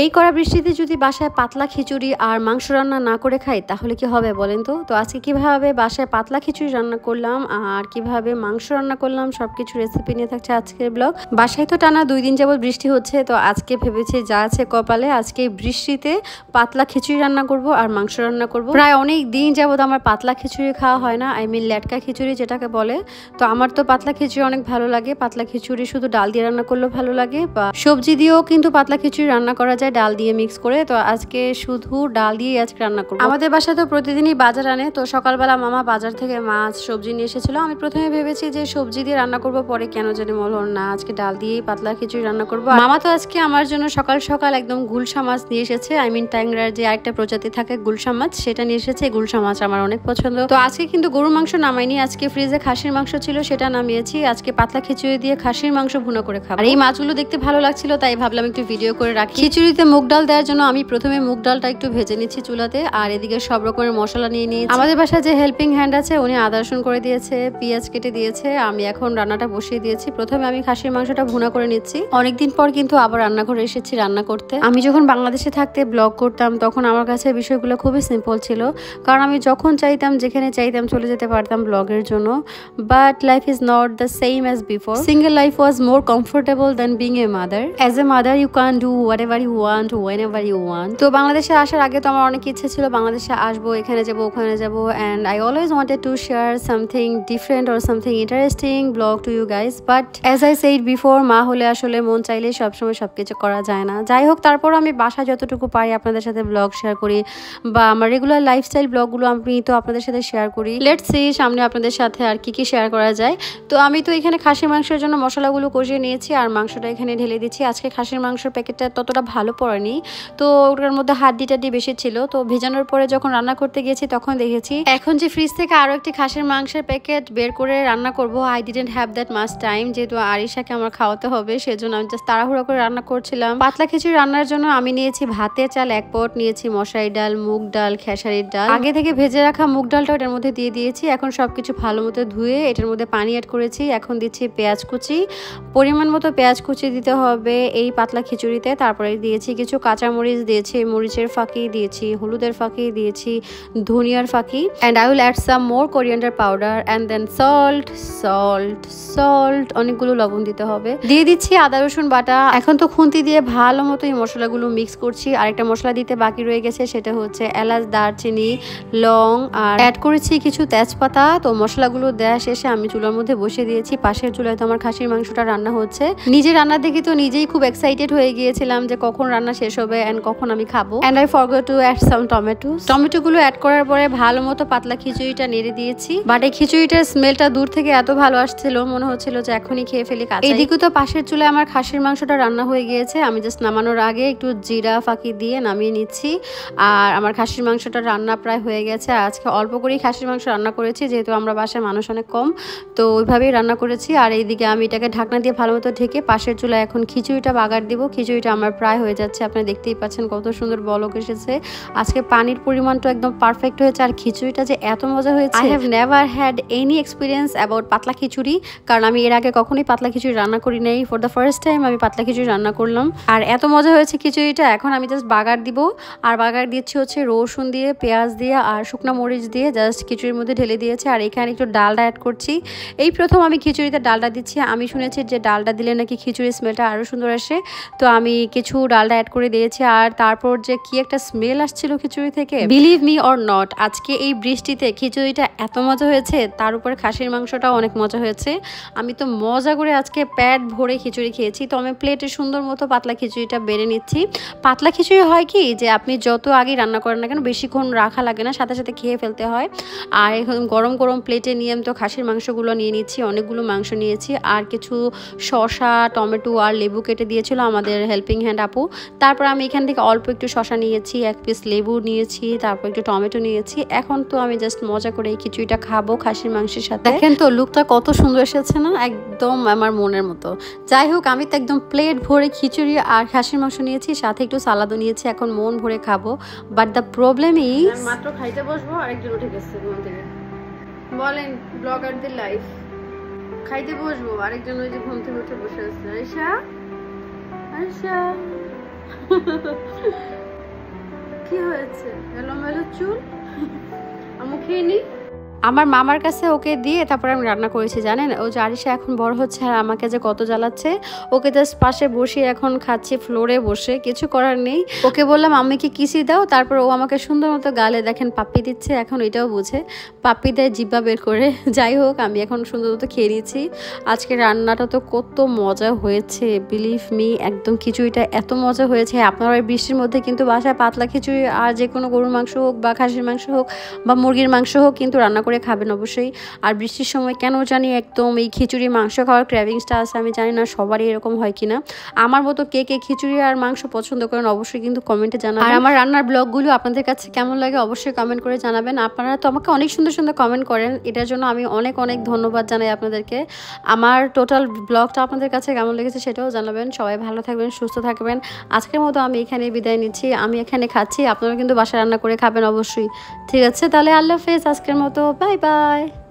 এই কড়া বৃষ্টিতে যদি বাসায় পাতলা খিচুড়ি আর মাংস রান্না না করে খাই তাহলে কি হবে বলেন তো। তো আজকে কিভাবে বাসায় পাতলা খিচুড়ি রান্না করলাম আর কিভাবে মাংস রান্না করলাম সবকিছু রেসিপি নিয়ে থাকছে আজকের ব্লগ। বাসায় তো টানা 2 দিন যাবত বৃষ্টি হচ্ছে, তো আজকে ভেবেছি যা আছে কপালে আজকে বৃষ্টিতে পাতলা খিচুড়ি রান্না করব আর মাংস রান্না করব। প্রায় অনেক দিন যাবত আমার পাতলা খিচুড়ি খাওয়া হয় না, আই মিন লেটকা খিচুড়ি যেটাকে বলে। তো আমার তো পাতলা খিচুড়ি অনেক ভালো লাগে। পাতলা খিচুড়ি শুধু ডাল দিয়ে রান্না করলেও ভালো লাগে, বা সবজি দিয়েও কিন্তু পাতলা খিচুড়ি রান্না করা যায় ডাল দিয়ে মিক্স করে। তো আজকে শুধু ডাল দিয়ে আজকে রান্না করব। আমাদের বাসায় তো প্রতিদিনই বাজার আনে, তো সকালবেলা মামা বাজার থেকে মাছ সবজি নিয়ে এসেছিল। আমি প্রথমে ভেবেছি যে সবজি দিয়ে রান্না করব, পরে কেন জানি মনে হলো না আজকে ডাল দিয়েই পাতলা খিচুড়ি রান্না করব। মামা তো আজকে আমার জন্য সকাল সকাল একদম গুলশা মাছ নিয়ে এসেছে, আই মিন ট্যাংরার যে আরেকটা প্রজাতি থাকে গুলশা মাছ, সেটা নিয়ে এসেছে। গুলশা মাছ আমার অনেক পছন্দ। তো আজকে কিন্তু গরুর মাংস নামাইনি, আজকে ফ্রিজে খাসির মাংস ছিল সেটা নামিয়েছি। আজকে পাতলা খিচুড়ি দিয়ে খাসির মাংস ভুনা করে খাবো। আর এই মাছগুলো দেখতে ভালো লাগছিল তাই ভাবলাম একটু ভিডিও করে রাখি। খিচুড়িতে মুগ ডাল দেওয়ার জন্য আমি প্রথমে মুগ ডালটা একটু ভেজে নিচ্ছি চুলাতে, আর এদিকে সব রকমের মশলা নিয়ে নিয়েছি। আমাদের বাসায় যে হেল্পিং হ্যান্ড আছে উনি আদা রসুন করে দিয়েছে, পেঁয়াজ কেটে দিয়েছে। আমি এখন রান্নাটা বসিয়ে দিয়েছি। প্রথমে আমি খাসির মাংসটা ভুনা করে নিচ্ছি। অনেকদিন পর কিন্তু আবার রান্নাঘরে এসেছি রান্না করতে। আমি যখন বাংলাদেশে থাকতে ব্লগ করতাম তখন আমার কাছে বিষয়গুলো খুবই সিম্পল ছিল, কারণ আমি যখন চাইতাম যেখানে চাইতাম চলে যেতে পারতাম ব্লগের জন্য। But life is not the same as before. Single life was more comfortable than being a mother. As a mother you can do whatever you want whenever you want. তো বাংলাদেশে আসার আগে তো আমার অনেক ইচ্ছে ছিল বাংলাদেশে আসবো, এখানে যাবো ওখানে যাবো, and I always wanted to share something different or something interesting blog to you guys. But as I said before, মা হলে আসলে মন চাইলে সবসময় সবকিছু করা যায় না। যাই হোক, তারপর আমি বাসায় যতটুকু পারি আপনাদের সাথে ব্লগ শেয়ার করি, বা আমার রেগুলার লাইফস্টাইল ব্লগগুলো আমি তো আপনাদের সাথে শেয়ার করি। লেটস সি সামনে আপনাদের সাথে আর কি শেয়ার করা যায়। তো আমি তো এখানে খাসির মাংসের জন্য মশলাগুলো কষিয়ে নিয়েছি আর মাংসটা এখানে ঢেলে দিচ্ছি। আজকে খাসির মাংসের প্যাকেটটা ততটা ভালো পড়েনি, তো ওটার মধ্যে হাড্ডি টাড্ডি বেশি ছিল। তো ভেজানোর পরে যখন রান্না করতে গিয়েছি তখন দেখেছি এখন যে ফ্রিজ থেকে আরো একটি খাসির মাংসের প্যাকেট বের করে রান্না করব। I didn't have that much time, যেহেতু আরিশাকে আমার খাওয়াতে হবে সেজন্য আমি জাস্ট তাড়াহুড়া করে রান্না করছিলাম। পাতলা খিচুড়ি রান্নার জন্য আমি নিয়েছি ভাতের চাল 1 পট, নিয়েছি মশারি ডাল, মুগ ডাল, খেসারির ডাল। আগে থেকে ভেজে রাখা মুগ ডালটা এটার মধ্যে দিয়ে দিয়েছি। এখন সবকিছু ভালো মতো ধুয়ে এটার মধ্যে পানি অ্যাড করেছি। এখন দিচ্ছি পেঁয়াজ কুচি, পরিমাণ মতো পেঁয়াজ কুচি দিতে হবে এই পাতলা খিচুড়িতে। তারপরে দিয়েছি কিছু কাঁচামরিচ, দিয়েছি মরিচের ফাঁকি, দিয়েছি হলুদের ফাঁকি, দিয়েছি ধনিয়ার ফাঁকি, and I will add some more coriander powder and then salt salt salt অনেকগুলো লবণ দিতে হবে। দিয়ে দিচ্ছি আদা রসুন বাটা। এখন তো খুন্তি দিয়ে ভালো মতো এই মশলাগুলো মিক্স করছি। আরেকটা মশলা দিতে বাকি রয়ে গেছে, সেটা হচ্ছে এলাচ, দারচিনি, লং, আর অ্যাড করেছি কিছু তেজপাতা। তো মশলাগুলো দেওয়া শেষে আমি চুলার মধ্যে বসিয়ে দিয়েছি। পাশের চুলায় তো আমার খাসির মাংসটা রান্না হচ্ছে। নিজে রান্না দেখি তো নিজেই খুব এক্সাইটেড হয়ে গিয়েছিলাম যে কখন রান্না শেষ হবে এন্ড কখন আমি খাবো। And I forgot to add some tomato গুলো অ্যাড করার পরে ভালো মতো পাতলা খিচুড়িটা নেড়ে দিয়েছি। বাট এই খিচুড়িটার স্মেলটা দূর থেকে এত ভালো আসছিল, মনে হচ্ছিল যে এখনই খেয়ে ফেলি কাঁচা। এদিকে তো পাশের চুলায় আমার খাসির মাংসটা রান্না হয়ে গিয়েছে। আমি জাস্ট নামানোর আগে একটু জিরা ফাঁকি দিয়ে নামিয়ে নিচ্ছি। আর আমার খাসির মাংসটা রান্না প্রায় হয়ে গেছে। আজকে অল্প করেই খাসির মাংস রান্না করেছি, যেহেতু আমরা বাসায় মানুষ অনেক কম, তো ওইভাবেই রান্না করেছি। আর এইদিকে আমি এটাকে ঢাকনা দিয়ে ভালো মতো ঢেকে পাশের চুলায় এখন খিচুড়িটা বাগার দিব। খিচুড়িটা আমার প্রায় হয়ে যাচ্ছে, আপনারা দেখতেই পাচ্ছেন কত সুন্দর বলক এসেছে। আজকে পানির পরিমাণটা একদম পারফেক্ট হয়েছে। আর খিচুড়িটা যে এত মজা হয়েছে, I have never had any experience about পাতলা খিচুড়ি, কারণ আমি এর আগে কখনোই পাতলা খিচুড়ি রান্না করি নাই। ফর দ্য ফার্স্ট টাইম আমি পাতলা খিচুড়ি রান্না করলাম, আর এত মজা হয়েছে খিচুড়িটা। এখন আমি জাস্ট বাগার দিব, আর বাগার দিচ্ছি হচ্ছে রসুন দিয়ে, পেঁয়াজ দিয়ে আর শুকনো মরিচ দিয়ে জাস্ট খিচুড়ির মধ্যে ঢেলে দিয়েছে। আর এখানে একটু ডালটা অ্যাড করছি। এই প্রথম আমি খিচুড়িতে ডালটা দিচ্ছি। আমি শুনেছি যে ডালটা দিলে নাকি খিচুড়ির স্মেলটা আরও সুন্দর আসে, তো আমি কিছু ডালটা অ্যাড করে দিয়েছি। আর তারপর যে কি একটা স্মেল আসছিল খিচুড়ি থেকে, বিলিভ মি অর নট, আজকে এই বৃষ্টিতে খিচুড়িটা এত মজা হয়েছে, তার উপরে খাসির মাংসটাও অনেক মজা হয়েছে। আমি তো মজা করে আজকে পেট ভরে খিচুড়ি খেয়েছি। তো আমি প্লেটে সুন্দর মতো পাতলা খিচুড়িটা বেড়ে নিচ্ছি। পাতলা খিচুড়ি হয় কি যে আপনি যত আগে রান্না করেন না কেন বেশিক্ষণ রাখা লাগে না, সাথে সাথে খেয়ে ফেলতে হয়। আর এখন গরম গরম প্লেটে নিয়ে আমি তো খাসির মাংসগুলো নিয়ে নিচ্ছি। অনেকগুলো মাংস নিয়েছি, আর কিছু শসা, টমেটো আর লেবু কেটে দিয়েছিল আমাদের হেল্পিং হ্যান্ড আপু। তারপর আমি এখান থেকে অল্প একটু শসা নিয়েছি, 1 পিস লেবু নিয়েছি, তারপর একটু টমেটো নিয়েছি। এখন তো আমি জাস্ট মজা করে এই খিচুড়িটা খাবো খাসির মাংসের সাথে। দেখেন তো লুকটা কত সুন্দর এসেছে না, একদম আমার মনের মতো। যাই হোক, আমি তো একদম প্লেট ভরে খিচুড়ি আর খাসির মাংস নিয়েছি, সাথে একটু সালাদও নিয়েছি। এখন মন ভরে খাবো। বাট দ্য প্রবলেম ইজ মাত্র খাইতে বসবো আরেকজন উঠে গেছে ঘুম থেকে। বলেন ব্লগারদের লাইফ, খাইতে বসবো আরেকজন ওই যে ঘুম থেকে উঠে বসে আছে। আরিশা আরিশা কি হয়েছে? এলোমেলো চুল। আমি খেয়ে নি। আমার মামার কাছে ওকে দিয়ে তারপর আমি রান্না করেছি জানেন। ও যে আরিশা এখন বড় হচ্ছে আর আমাকে যে কত জ্বালাচ্ছে। ওকে জাস্ট পাশে বসিয়ে এখন খাচ্ছি ফ্লোরে বসে, কিছু করার নেই। ওকে বললাম আম্মিকে কিসি দাও, তারপর ও আমাকে সুন্দর মতো গালে দেখেন পাপ্পি দিচ্ছে। এখন এটাও বুঝে পাপ্পি দেয় জিব্বা বের করে। যাই হোক, আমি এখন সুন্দর মতো খেয়ে নিয়েছি। আজকে রান্নাটা তো কত মজা হয়েছে, বিলিভ মি, একদম খিচুড়িটা এত মজা হয়েছে। আপনারা এই বৃষ্টির মধ্যে কিন্তু বাসায় পাতলা খিচুড়ি আর যে কোনো গরুর মাংস হোক বা খাসির মাংস হোক বা মুরগির মাংস হোক কিন্তু রান্না করে খাবেন অবশ্যই। আর বৃষ্টির সময় কেন জানি একদম এই খিচুড়ি মাংস খাওয়ার ক্র্যাভিংসটা আছে। আমি জানি না সবারই এরকম হয় কিনা। আমার মতো কে কে খিচুড়ি আর মাংস পছন্দ করেন অবশ্যই কিন্তু কমেন্টে জানাবেন। আর আমার রান্নার ব্লগগুলো আপনাদের কাছে কেমন লাগে অবশ্যই কমেন্ট করে জানাবেন। আপনারা তো আমাকে অনেক সুন্দর সুন্দর কমেন্ট করেন, এটার জন্য আমি অনেক অনেক ধন্যবাদ জানাই আপনাদেরকে। আমার টোটাল ব্লগটা আপনাদের কাছে কেমন লেগেছে সেটাও জানাবেন। সবাই ভালো থাকবেন, সুস্থ থাকবেন। আজকের মতো আমি এখানে বিদায় নিচ্ছি। আমি এখানে খাচ্ছি, আপনারা কিন্তু বাসায় রান্না করে খাবেন অবশ্যই। ঠিক আছে, তাহলে আল্লাহ হাফেজ, আজকের মতো বাই বাই।